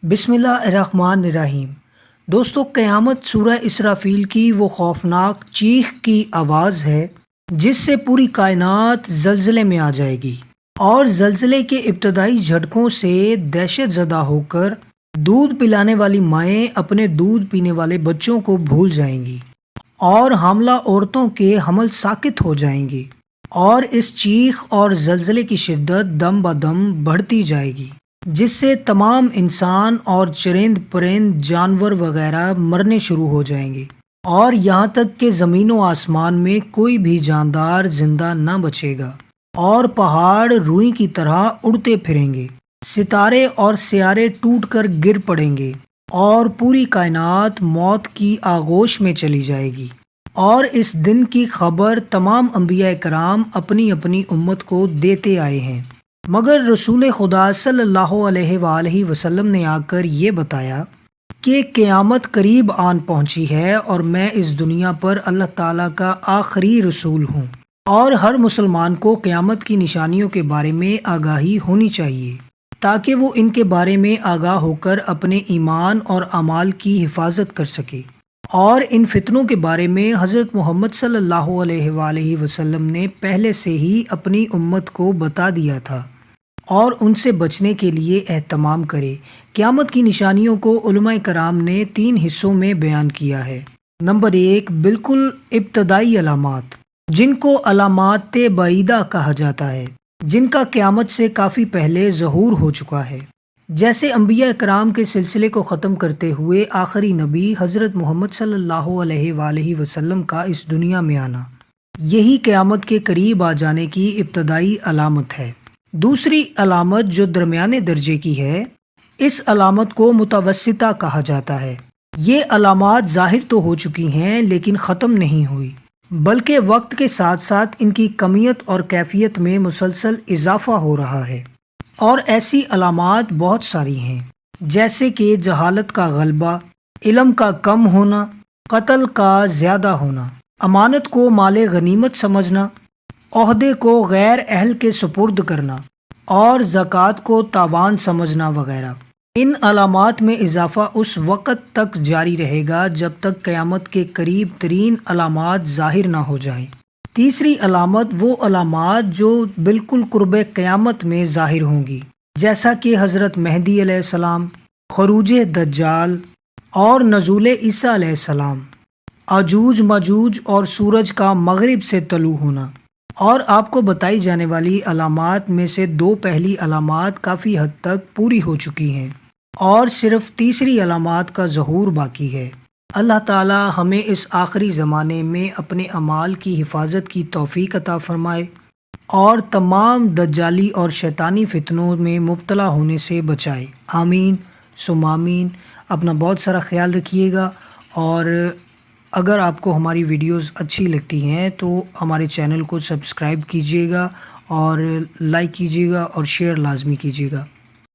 بسم اللہ الرحمن الرحیم۔ دوستو، قیامت سورہ اسرافیل کی وہ خوفناک چیخ کی آواز ہے جس سے پوری کائنات زلزلے میں آ جائے گی، اور زلزلے کے ابتدائی جھٹکوں سے دہشت زدہ ہو کر دودھ پلانے والی مائیں اپنے دودھ پینے والے بچوں کو بھول جائیں گی، اور حاملہ عورتوں کے حمل ساکت ہو جائیں گے، اور اس چیخ اور زلزلے کی شدت دم بدم بڑھتی جائے گی، جس سے تمام انسان اور چرند پرند جانور وغیرہ مرنے شروع ہو جائیں گے، اور یہاں تک کہ زمین و آسمان میں کوئی بھی جاندار زندہ نہ بچے گا، اور پہاڑ روئی کی طرح اڑتے پھریں گے، ستارے اور سیارے ٹوٹ کر گر پڑیں گے، اور پوری کائنات موت کی آغوش میں چلی جائے گی۔ اور اس دن کی خبر تمام انبیاء کرام اپنی اپنی امت کو دیتے آئے ہیں، مگر رسول خدا صلی اللہ علیہ وآلہ وسلم نے آ کر یہ بتایا کہ قیامت قریب آن پہنچی ہے، اور میں اس دنیا پر اللہ تعالیٰ کا آخری رسول ہوں، اور ہر مسلمان کو قیامت کی نشانیوں کے بارے میں آگاہی ہونی چاہیے تاکہ وہ ان کے بارے میں آگاہ ہو کر اپنے ایمان اور اعمال کی حفاظت کر سکے۔ اور ان فتنوں کے بارے میں حضرت محمد صلی اللہ علیہ وآلہ وسلم نے پہلے سے ہی اپنی امت کو بتا دیا تھا، اور ان سے بچنے کے لیے اہتمام کرے۔ قیامت کی نشانیوں کو علماء کرام نے 3 حصوں میں بیان کیا ہے۔ نمبر 1، بالکل ابتدائی علامات، جن کو علامات بعیدہ کہا جاتا ہے، جن کا قیامت سے کافی پہلے ظہور ہو چکا ہے، جیسے انبیاء کرام کے سلسلے کو ختم کرتے ہوئے آخری نبی حضرت محمد صلی اللہ علیہ وآلہ وسلم کا اس دنیا میں آنا۔ یہی قیامت کے قریب آ جانے کی ابتدائی علامت ہے۔ دوسری علامت جو درمیانے درجے کی ہے، اس علامت کو متوسطہ کہا جاتا ہے۔ یہ علامات ظاہر تو ہو چکی ہیں لیکن ختم نہیں ہوئی، بلکہ وقت کے ساتھ ساتھ ان کی کمیت اور کیفیت میں مسلسل اضافہ ہو رہا ہے۔ اور ایسی علامات بہت ساری ہیں، جیسے کہ جہالت کا غلبہ، علم کا کم ہونا، قتل کا زیادہ ہونا، امانت کو مال غنیمت سمجھنا، عہدے کو غیر اہل کے سپرد کرنا، اور زکوٰۃ کو تاوان سمجھنا وغیرہ۔ ان علامات میں اضافہ اس وقت تک جاری رہے گا جب تک قیامت کے قریب ترین علامات ظاہر نہ ہو جائیں۔ تیسری علامت وہ علامات جو بالکل قرب قیامت میں ظاہر ہوں گی، جیسا کہ حضرت مہدی علیہ السلام، خروج دجال، اور نزول عیسیٰ علیہ السلام، اجوج ماجوج اور سورج کا مغرب سے طلوع ہونا۔ اور آپ کو بتائی جانے والی علامات میں سے 2 پہلی علامات کافی حد تک پوری ہو چکی ہیں، اور صرف تیسری علامات کا ظہور باقی ہے۔ اللہ تعالی ہمیں اس آخری زمانے میں اپنے اعمال کی حفاظت کی توفیق عطا فرمائے، اور تمام دجالی اور شیطانی فتنوں میں مبتلا ہونے سے بچائے۔ آمین ثم آمین۔ اپنا بہت سارا خیال رکھیے گا، اور اگر آپ کو ہماری ویڈیوز اچھی لگتی ہیں تو ہمارے چینل کو سبسکرائب کیجیے گا، اور لائک کیجیے گا، اور شیئر لازمی کیجیے گا۔